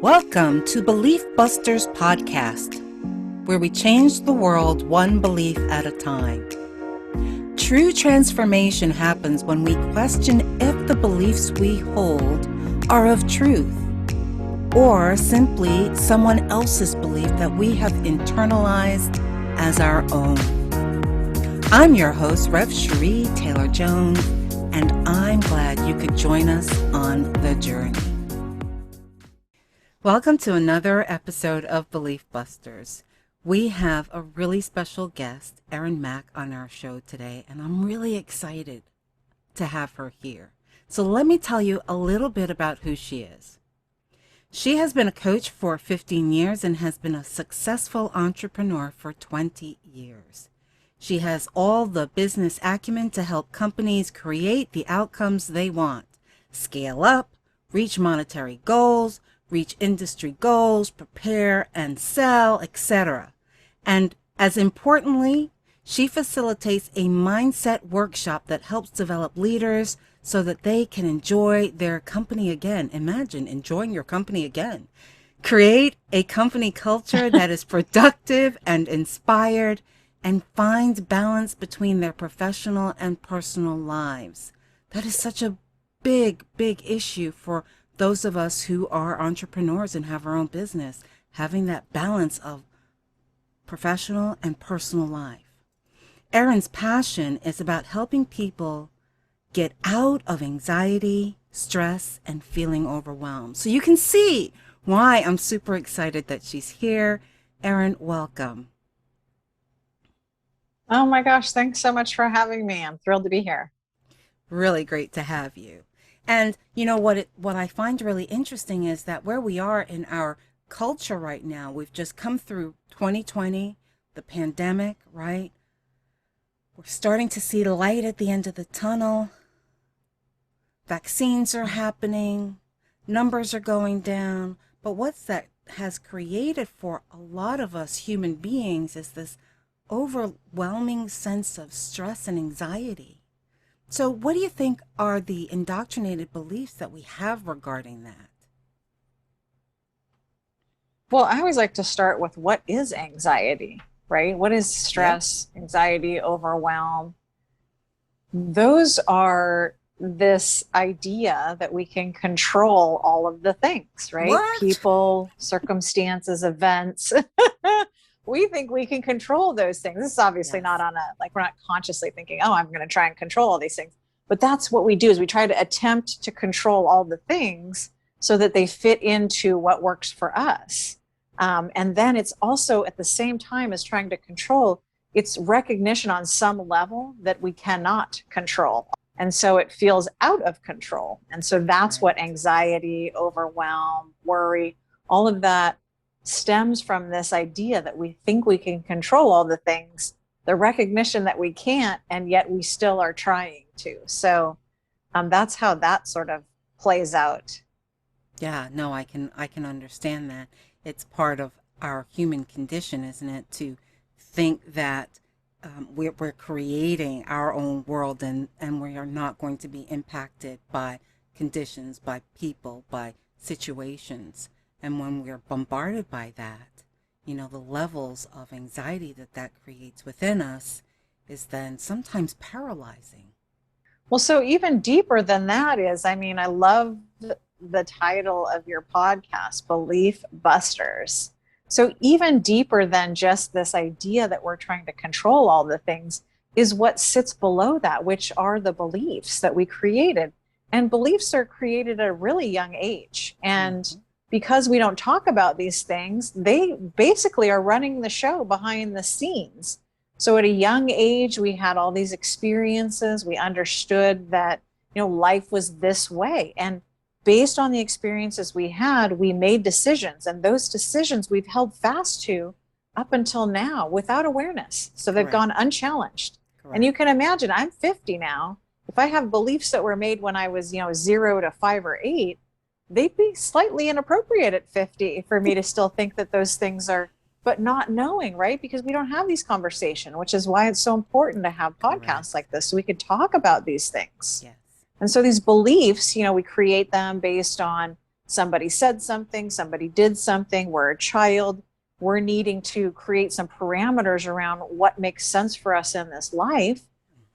Welcome to Belief Busters Podcast, where we change the world one belief at a time. True transformation happens when we question if the beliefs we hold are of truth, or simply someone else's belief that we have internalized as our own. I'm your host, Rev Cherie Taylor-Jones, and I'm glad you could join us on the journey. Welcome to another episode of Belief Busters. We have a really special guest, Erin Mac, on our show today, and I'm really excited to have her here. So let me tell you a little bit about who she is. She has been a coach for 15 years and has been a successful entrepreneur for 20 years. She has all the business acumen to help companies create the outcomes they want, scale up, reach monetary goals, reach industry goals, prepare and sell, etc. And as importantly, she facilitates a mindset workshop that helps develop leaders so that they can enjoy their company again. Imagine enjoying your company again. Create a company culture that is productive and inspired and finds balance between their professional and personal lives. That is such a big issue for those of us who are entrepreneurs and have our own business, having that balance of professional and personal life. Erin's passion is about helping people get out of anxiety, stress, and feeling overwhelmed. So you can see why I'm super excited that she's here. Erin, welcome. Oh my gosh, thanks so much for having me. I'm thrilled to be here. Really great to have you. And you know what I find really interesting is that where we are in our culture right now, we've just come through 2020, the pandemic, right? We're starting to see the light at the end of the tunnel. Vaccines are happening, numbers are going down, but what's that has created for a lot of us human beings is this overwhelming sense of stress and anxiety. So what do you think are the indoctrinated beliefs that we have regarding that? Well, I always like to start with what is anxiety, right? What is Yep. stress, anxiety, overwhelm? Those are this idea that we can control all of the things, right? What? People, circumstances, events. We think we can control those things. This is obviously not Yes. on we're not consciously thinking, oh, I'm going to try and control all these things. But that's what we do is we try to attempt to control all the things so that they fit into what works for us. And then it's also at the same time as trying to control, it's recognition on some level that we cannot control. And so it feels out of control. And so that's what Right. anxiety, overwhelm, worry, all of that stems from this idea that we think we can control all the things, the recognition that we can't, and yet we still are trying to. So that's how that sort of plays out. Yeah, no, I can understand that. It's part of our human condition, isn't it, to think that we're creating our own world and we are not going to be impacted by conditions, by people, by situations. And when we're bombarded by that, the levels of anxiety that creates within us is then sometimes paralyzing. Well, so even deeper than that is, I mean, I love the title of your podcast, Belief Busters. So even deeper than just this idea that we're trying to control all the things is what sits below that, which are the beliefs that we created. And beliefs are created at a really young age. And Mhm. because we don't talk about these things, they basically are running the show behind the scenes. So at a young age, we had all these experiences. We understood that, life was this way. And based on the experiences we had, we made decisions. And those decisions we've held fast to up until now without awareness. So they've gone Correct. unchallenged. And you Correct. can imagine, I'm 50 now. If I have beliefs that were made when I was, 0 to 5 or 8, they'd be slightly inappropriate at 50 for me to still think that those things are, but not knowing, right? Because we don't have these conversations, which is why it's so important to have podcasts Correct. like this so we could talk about these things. Yes. And so these beliefs, we create them based on somebody said something, somebody did something, we're a child, we're needing to create some parameters around what makes sense for us in this life.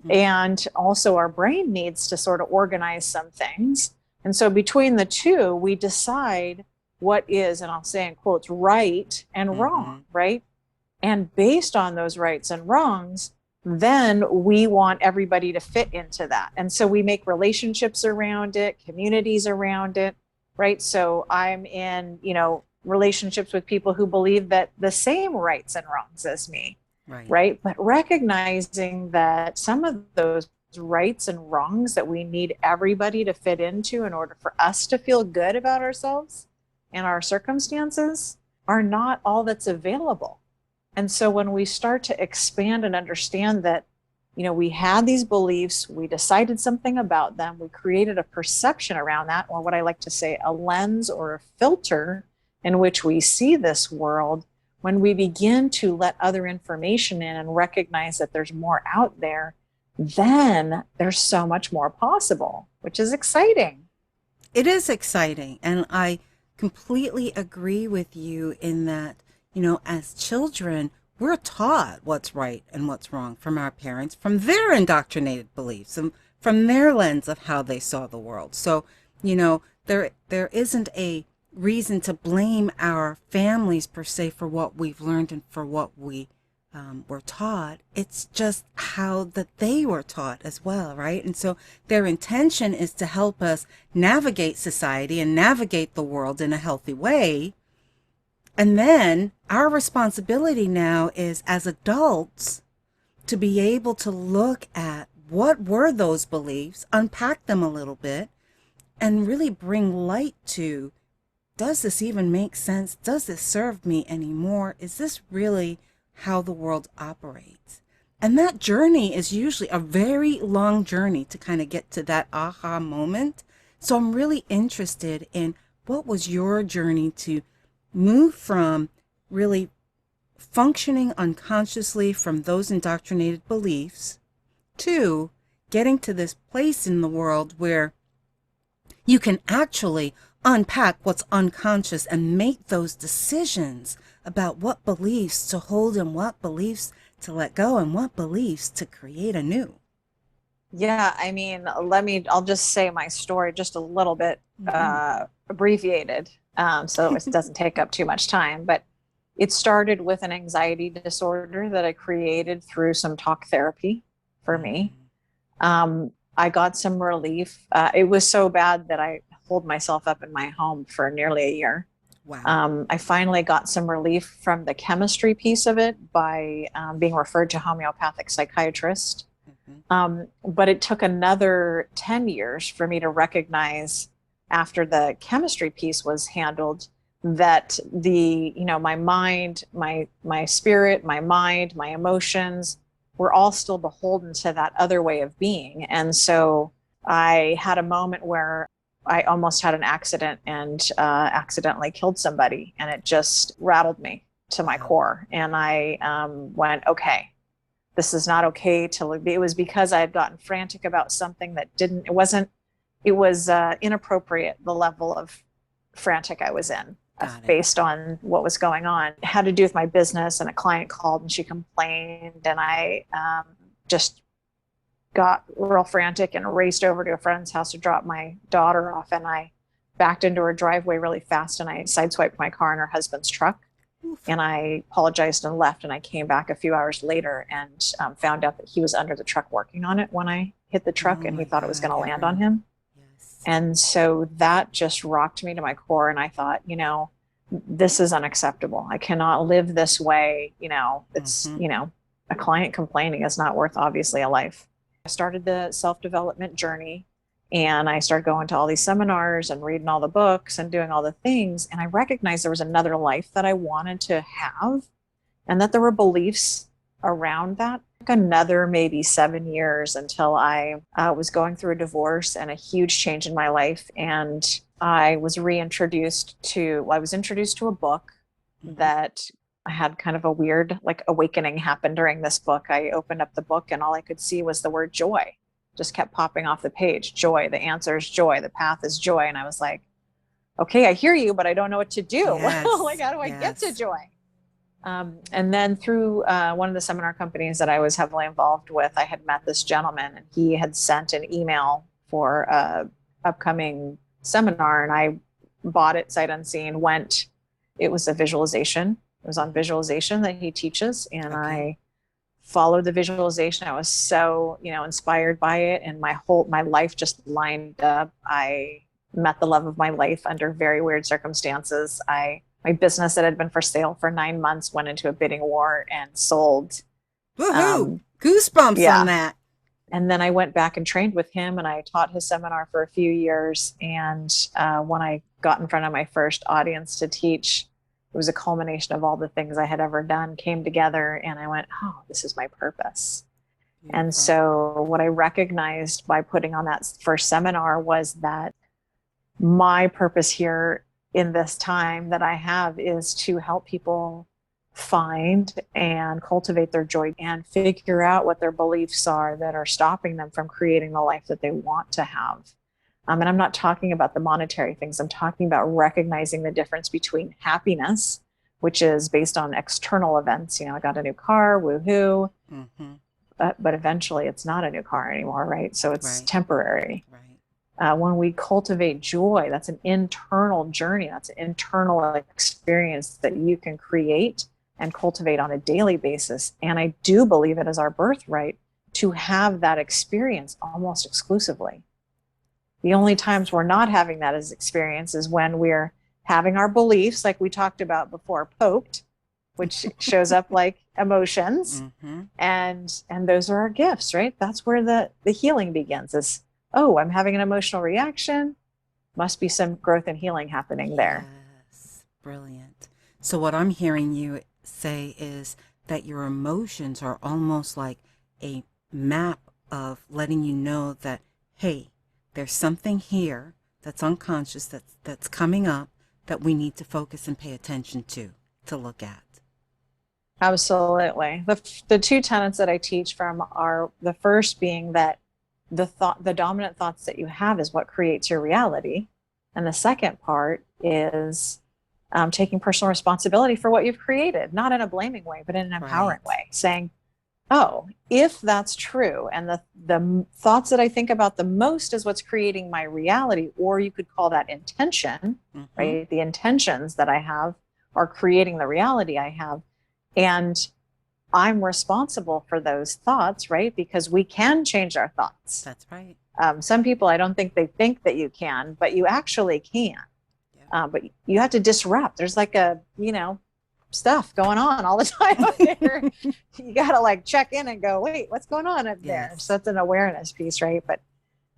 Mhm. And also our brain needs to sort of organize some things. And so between the two, we decide what is, and I'll say in quotes, right and wrong, Mhm. right? And based on those rights and wrongs, then we want everybody to fit into that. And so we make relationships around it, communities around it, right? So I'm in, relationships with people who believe that the same rights and wrongs as me, Right. right? But recognizing that some of those rights and wrongs that we need everybody to fit into in order for us to feel good about ourselves and our circumstances are not all that's available. And so when we start to expand and understand that, we had these beliefs, we decided something about them, we created a perception around that, or what I like to say, a lens or a filter in which we see this world. When we begin to let other information in and recognize that there's more out there, then there's so much more possible, which is exciting. It is exciting. And I completely agree with you in that, as children, we're taught what's right and what's wrong from our parents, from their indoctrinated beliefs and from their lens of how they saw the world. So, there isn't a reason to blame our families per se for what we've learned and for what we were taught. It's just how that they were taught as well, right? And so their intention is to help us navigate society and navigate the world in a healthy way. And then our responsibility now is as adults to be able to look at what were those beliefs, unpack them a little bit, and really bring light to, does this even make sense? Does this serve me anymore? Is this really how the world operates? And that journey is usually a very long journey to kind of get to that aha moment. So I'm really interested in what was your journey to move from really functioning unconsciously from those indoctrinated beliefs to getting to this place in the world where you can actually unpack what's unconscious and make those decisions about what beliefs to hold and what beliefs to let go and what beliefs to create anew. Yeah, I mean, I'll just say my story just a little bit Mm-hmm. abbreviated, so it doesn't take up too much time. But it started with an anxiety disorder that I created through some talk therapy for me. Mm-hmm. I got some relief. It was so bad that I holed myself up in my home for nearly a year. Wow. I finally got some relief from the chemistry piece of it by being referred to a homeopathic psychiatrist. Mm-hmm. But it took another 10 years for me to recognize, after the chemistry piece was handled, that my mind, my spirit, my mind, my emotions were all still beholden to that other way of being. And so I had a moment where I almost had an accident and accidentally killed somebody, and it just rattled me to my Wow. core. And I went, okay, this is not okay to live. It was because I had gotten frantic about something that didn't, it wasn't, it was inappropriate, the level of frantic I was in Got it. based on what was going on. It had to do with my business, and a client called and she complained, and I just got real frantic and raced over to a friend's house to drop my daughter off. And I backed into her driveway really fast, and I sideswiped my car in her husband's truck. Oof. And I apologized and left. And I came back a few hours later and found out that he was under the truck working on it when I hit the truck, Oh and he my thought it was going God, to land on Erin. him. Yes. And so that just rocked me to my core. And I thought, this is unacceptable. I cannot live this way. It's, Mm-hmm. a client complaining is not worth, obviously, a life. I started the self development journey, and I started going to all these seminars and reading all the books and doing all the things. And I recognized there was another life that I wanted to have, and that there were beliefs around that. Another maybe 7 years until I was going through a divorce and a huge change in my life. And I was I was introduced to a book Mm-hmm. that I had kind of a weird like awakening happen during this book. I opened up the book and all I could see was the word joy, just kept popping off the page. Joy, the answer is joy, the path is joy. And I was like, okay, I hear you, but I don't know what to do. Like, Yes. how do I get to Yes. joy? And then through one of the seminar companies that I was heavily involved with, I had met this gentleman, and he had sent an email for a upcoming seminar, and I bought it sight unseen. Went, it was a visualization. It was on visualization that he teaches, and Okay. I followed the visualization. I was so, inspired by it, and my life just lined up. I met the love of my life under very weird circumstances. My business that had been for sale for 9 months went into a bidding war and sold. Woohoo! Um, Goosebumps on yeah. that. And then I went back and trained with him, and I taught his seminar for a few years. And when I got in front of my first audience to teach, it was a culmination of all the things I had ever done came together, and I went, oh, this is my purpose. And Beautiful. so what I recognized by putting on that first seminar was that my purpose here in this time that I have is to help people find and cultivate their joy and figure out what their beliefs are that are stopping them from creating the life that they want to have. And I'm not talking about the monetary things. I'm talking about recognizing the difference between happiness, which is based on external events. I got a new car, woohoo. Mm-hmm. But eventually it's not a new car anymore, right? So it's Right. temporary. Right. When we cultivate joy, that's an internal journey. That's an internal experience that you can create and cultivate on a daily basis. And I do believe it is our birthright to have that experience almost exclusively. The only times we're not having that as experience is when we're having our beliefs, like we talked about before, poked, which shows up like emotions, Mm-hmm. and those are our gifts, right? That's where the healing begins. Is, oh, I'm having an emotional reaction, must be some growth and healing happening there. Yes. Brilliant. So what I'm hearing you say is that your emotions are almost like a map of letting you know that, hey, there's something here that's unconscious that's coming up that we need to focus and pay attention to look at. Absolutely. The two tenets that I teach from are, the first being that the dominant thoughts that you have is what creates your reality, and the second part is taking personal responsibility for what you've created, not in a blaming way, but in an empowering Right. way, saying, oh, if that's true, and the thoughts that I think about the most is what's creating my reality, or you could call that intention, Mm-hmm. right? The intentions that I have are creating the reality I have. And I'm responsible for those thoughts, right? Because we can change our thoughts. That's right. Some people, I don't think they think that you can, but you actually can. Yeah. But you have to disrupt. There's like stuff going on all the time up there. You got to like check in and go, wait, what's going on up there? So Yes. that's an awareness piece, right? But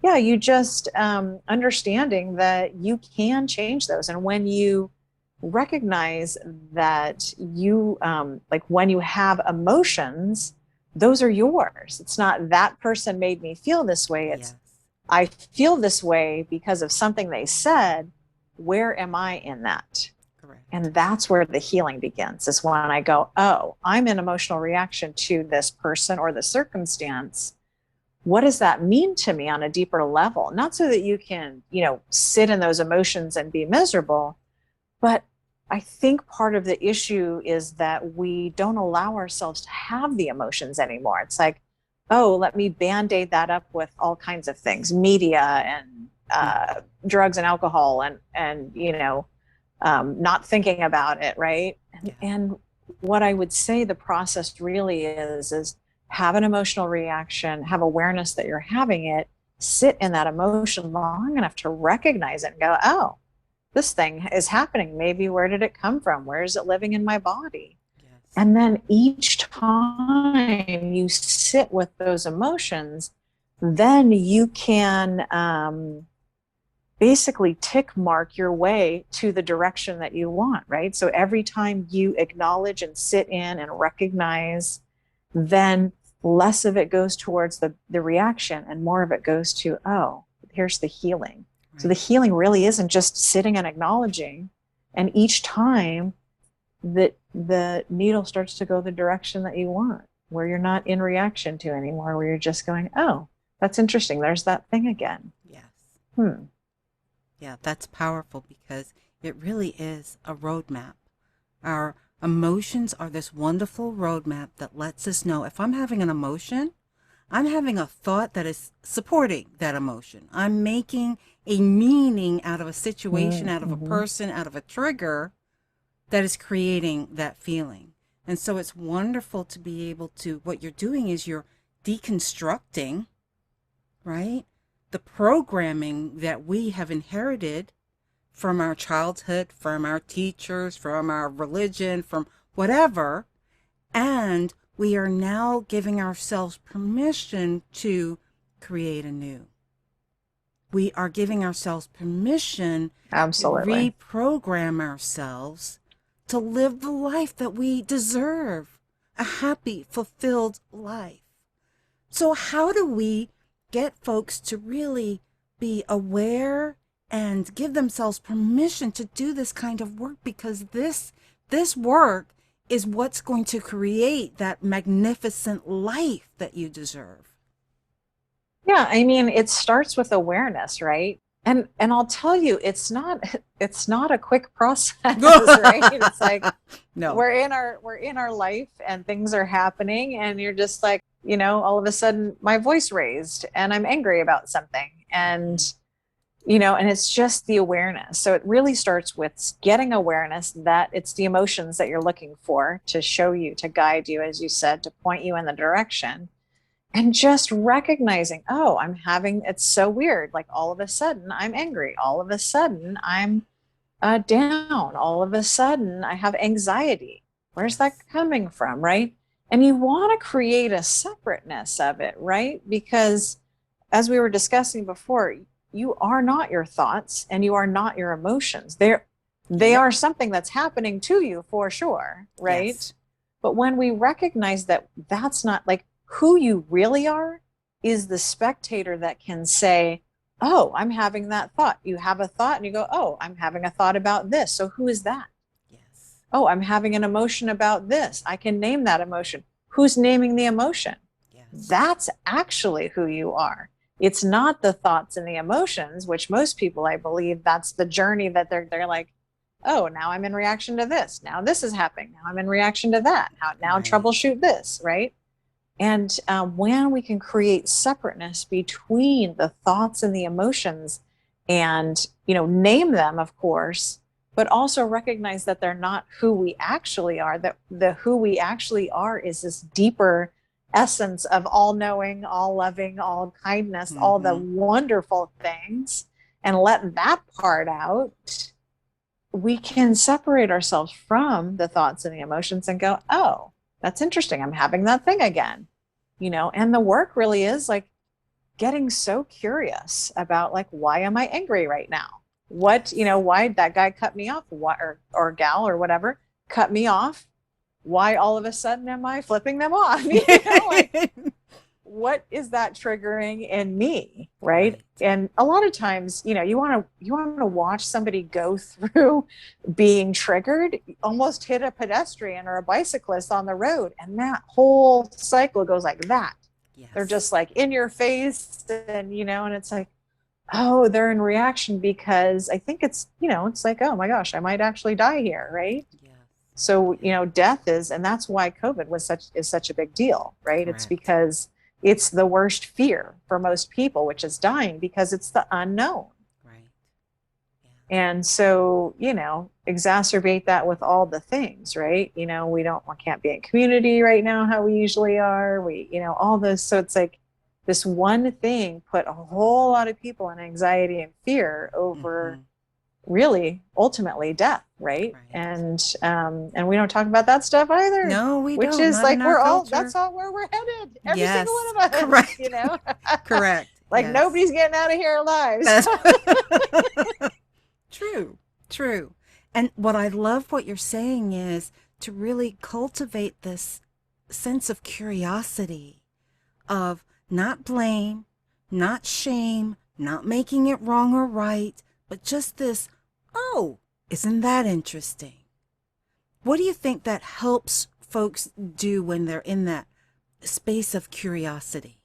yeah, you just understanding that you can change those. And when you recognize that like when you have emotions, those are yours. It's not that person made me feel this way. It's, Yes. I feel this way because of something they said. Where am I in that? Correct. And that's where the healing begins, is when I go, oh, I'm in emotional reaction to this person or the circumstance. What does that mean to me on a deeper level? Not so that you can, sit in those emotions and be miserable, but I think part of the issue is that we don't allow ourselves to have the emotions anymore. It's like, oh, let me band-aid that up with all kinds of things, media and Mm. drugs and alcohol, and not thinking about it, right? And, Yeah. and what I would say the process really is have an emotional reaction, have awareness that you're having it, sit in that emotion long enough to recognize it and go, oh, this thing is happening. Maybe where did it come from? Where is it living in my body? Yes. And then each time you sit with those emotions, then you can basically tick mark your way to the direction that you want, right? So every time you acknowledge and sit in and recognize, then less of it goes towards the reaction and more of it goes to, oh, here's the healing. So the Right. healing really isn't just sitting and acknowledging. And each time that the needle starts to go the direction that you want, where you're not in reaction to anymore, where you're just going, oh, that's interesting. There's that thing again. Yes. Hmm. Yeah, that's powerful because it really is a roadmap. Our emotions are this wonderful roadmap that lets us know if I'm having an emotion, I'm having a thought that is supporting that emotion. I'm making a meaning out of a situation, out of a Mm-hmm. person, out of a trigger that is creating that feeling. And so it's wonderful to be able to, what you're doing is you're deconstructing, right? The programming that we have inherited from our childhood, from our teachers, from our religion, from whatever. And we are now giving ourselves permission to create anew. We are giving ourselves permission to Absolutely. reprogram ourselves to live the life that we deserve, a happy, fulfilled life. So, how do we get folks to really be aware and give themselves permission to do this kind of work? Because this work is what's going to create that magnificent life that you deserve. Yeah, I mean, it starts with awareness, right? And I'll tell you, it's not a quick process, right? It's like No. we're in our life and things are happening and you're just like, all of a sudden my voice raised and I'm angry about something. And and it's just the awareness. So it really starts with getting awareness that it's the emotions that you're looking for to show you, to guide you, as you said, to point you in the direction. And just recognizing, oh, it's so weird. Like all of a sudden I'm angry. All of a sudden I'm down. All of a sudden I have anxiety. Where's that Yes. coming from? Right. And you want to create a separateness of it, right? Because as we were discussing before, you are not your thoughts and you are not your emotions. They Yep. are something that's happening to you for sure, right? Yes. But when we recognize that that's not like who you really are, is the spectator that can say, oh, I'm having that thought. You have a thought and you go, oh, I'm having a thought about this. So who is that? Yes. Oh, I'm having an emotion about this. I can name that emotion. Who's naming the emotion? Yes. That's actually who you are. It's not the thoughts and the emotions, which most people, I believe, that's the journey that they're like, oh, now I'm in reaction to this. Now this is happening. Now I'm in reaction to that. Now Right. troubleshoot this, right? And when we can create separateness between the thoughts and the emotions, and name them, of course, but also recognize that they're not who we actually are. That the who we actually are is this deeper essence of all knowing, all loving, all kindness, all the Mm-hmm. wonderful things, and let that part out. We can separate ourselves from the thoughts and the emotions and go, oh, that's interesting. I'm having that thing again. And the work really is like getting so curious about like, why am I angry right now? Yes. Why that guy cut me off? Why, or gal or whatever cut me off? Why all of a sudden am I flipping them off? Like what is that triggering in me, right? Right. And a lot of times, you want to watch somebody go through being triggered, almost hit a pedestrian or a bicyclist on the road, and that whole cycle goes like that. They're Yes. just like in your face, and it's like, oh, they're in reaction because I think it's like, oh my gosh, I might actually die here, right? Yes. So, Yeah. death and that's why COVID is such a big deal, right? It's Correct. because it's the worst fear for most people, which is dying because it's the unknown. Right. Yeah. And so, exacerbate that with all the things, right? We can't be in community right now how we usually are. All this. So it's like this one thing put a whole lot of people in anxiety and fear over Mm-hmm. really ultimately death, right? Right. And we don't talk about that stuff either, No, we which don't. is Not in like our that's culture. all where we're headed, every single Yes. one of us, Correct. Correct. like Yes. nobody's getting out of here alive. That's true. True. And what I love what you're saying is to really cultivate this sense of curiosity, of not blame, not shame, not making it wrong or right, but just this, oh, isn't that interesting? What do you think that helps folks do when they're in that space of curiosity?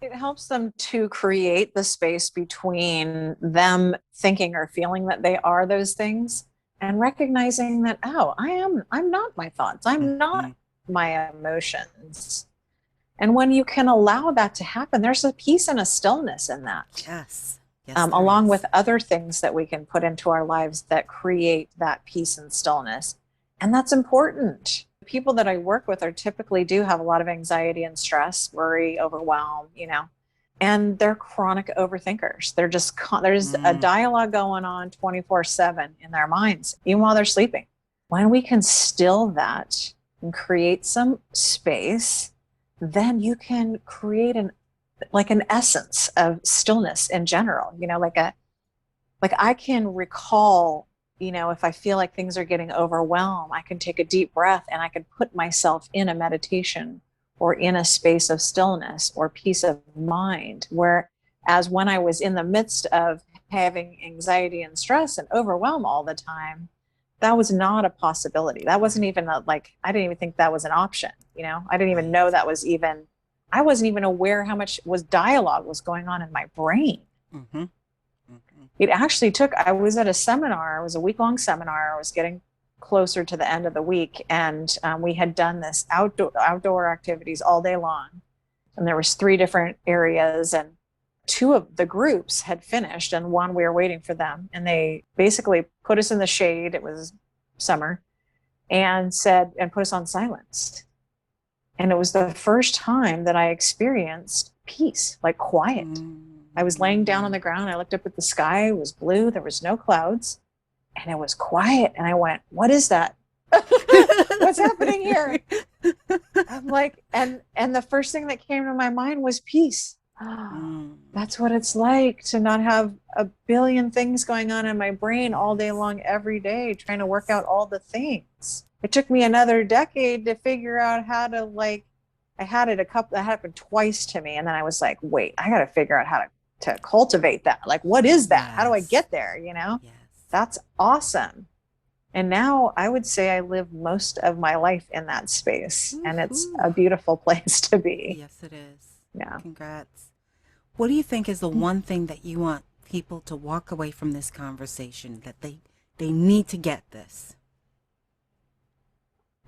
It helps them to create the space between them thinking or feeling that they are those things and recognizing that, oh, I'm not my thoughts. I'm Hmm. not my emotions. And when you can allow that to happen, there's a peace and a stillness in that, Yes. Yes, there along is. with other things that we can put into our lives that create that peace and stillness. And that's important. People that I work with are typically do have a lot of anxiety and stress, worry, overwhelm, and they're chronic overthinkers. They're just, there's a Mm. dialogue going on 24/7 in their minds, even while they're sleeping. When we can still that and create some space, then you can create an essence of stillness in general, like I can recall, if I feel like things are getting overwhelmed, I can take a deep breath and I can put myself in a meditation or in a space of stillness or peace of mind. Whereas when I was in the midst of having anxiety and stress and overwhelm all the time, that was not a possibility. That wasn't Right. even I didn't even think that was an option. I didn't even know Right. that was even, I wasn't even aware how much was dialogue was going on in my brain. Mm-hmm. Mm-hmm. It actually took, I was at a seminar, it was a week-long seminar. I was getting closer to the end of the week, and we had done this outdoor activities all day long, and there was 3 different areas, and 2 of the groups had finished and one we were waiting for them, and they basically put us in the shade. It was summer, and put us on silence. And it was the first time that I experienced peace, like quiet. I was laying down on Mm-hmm. the ground. I looked up at the sky. It was blue. There was no clouds, and it was quiet. And I went, "What is that? What's happening here?" I'm like, and the first thing that came to my mind was peace. Mm. That's what it's like to not have a billion things going on in my brain all day Yes. long, every day, trying to work Yes. out all the things. It took me another decade to figure out how to I had it that happened twice to me. And then I was like, wait, I got to figure out how to cultivate that. Like, what is that? How do I Yes. get there? Yes. That's awesome. And now I would say I live most of my life in that space, and it's Woohoo. a beautiful place to be. Yes, it is. Yeah. Congrats. What do you think is the one thing that you want people to walk away from this conversation that they need to get this?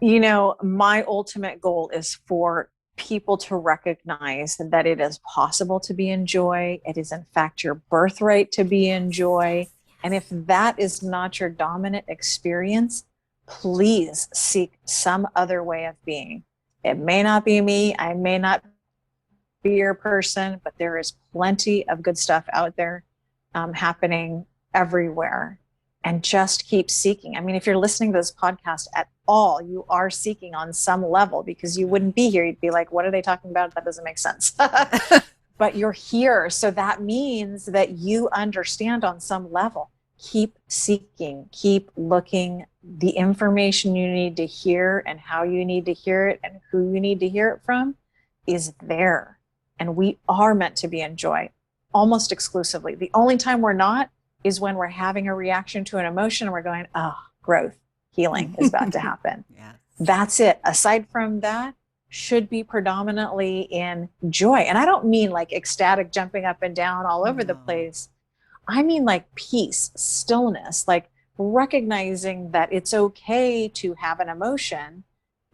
My ultimate goal is for people to recognize that it is possible to be in joy. It is, in fact, your birthright to be in Yes. joy. Yes. And if Yes. that is not your dominant experience, please seek some other way of being. It may not be me. I may not be your person, but there is plenty of good stuff out there happening everywhere. And just keep seeking. I mean, if you're listening to this podcast at all, you are seeking on some level, because you Right. wouldn't be here. You'd be like, what are they talking about? That doesn't make sense. Yeah. But you're here. So that means that you understand on some level. Keep seeking, keep looking. The information you need to hear and how you need to hear it and who you need to hear it from is there. And we are meant to be in joy almost exclusively. The only time we're not is when we're having a reaction to an emotion and we're going, oh, growth, healing is about to happen. Yes. That's it. Aside from that, should be predominantly in joy. And I don't mean like ecstatic jumping up and down all over the No. place. I mean like peace, stillness, like recognizing that it's okay to have an emotion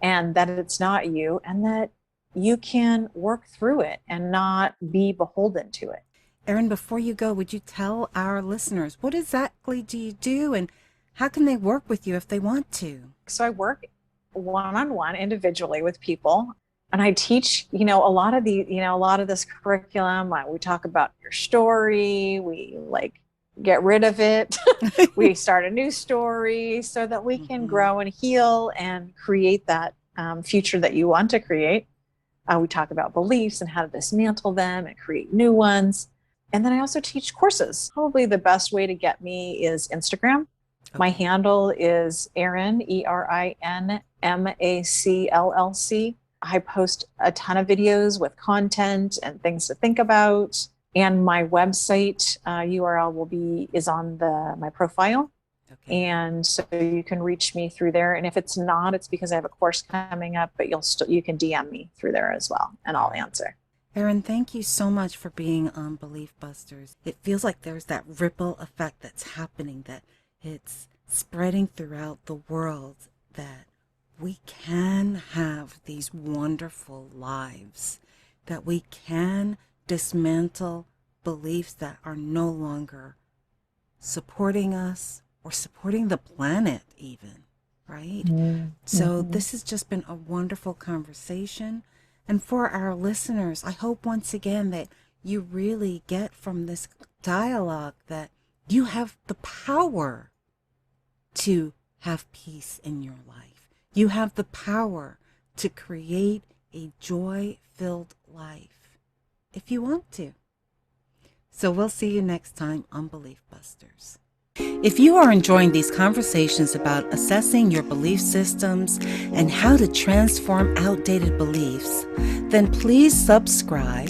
and that it's not you, and that you can work through it and not be beholden to it. Erin, before you go, would you tell our listeners what exactly do you do and how can they work with you if they want to? So I work one-on-one individually with people, and I teach, a lot of this curriculum. We talk about your story, we like get rid of it. We start a new story so that we can Hmm. grow and heal and create that future that you want to create. We talk about beliefs and how to dismantle them and create new ones. And then I also teach courses. Probably the best way to get me is Instagram. My Okay. handle is Erin, ErinMaccLLC. I post a ton of videos with content and things to think about. And my website URL is on my profile. Okay. And so you can reach me through there. And if it's not, it's because I have a course coming up, but you can DM me through there as well, and All I'll right. answer. Erin, thank you so much for being on Belief Busters. It feels like there's that ripple effect that's happening, that it's spreading throughout the world, that we can have these wonderful lives, that we can dismantle beliefs that are no longer supporting us or supporting the planet even, right? Mm-hmm. So this has just been a wonderful conversation. And for our listeners, I hope once again that you really get from this dialogue that you have the power to have peace in your life. You have the power to create a joy-filled life if you want to. So we'll see you next time on Belief Busters. If you are enjoying these conversations about assessing your belief systems and how to transform outdated beliefs, then please subscribe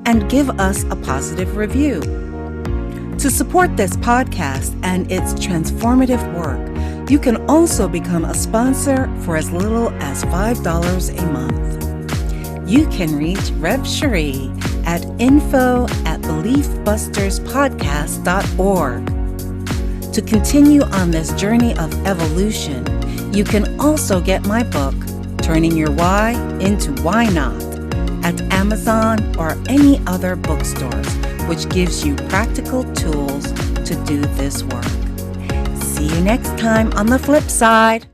and give us a positive review. To support this podcast and its transformative work, you can also become a sponsor for as little as $5 a month. You can reach Rev Cherie at info@beliefbusterspodcast.org. To continue on this journey of evolution, you can also get my book, Turning Your Why into Why Not, at Amazon or any other bookstores, which gives you practical tools to do this work. See you next time on the flip side.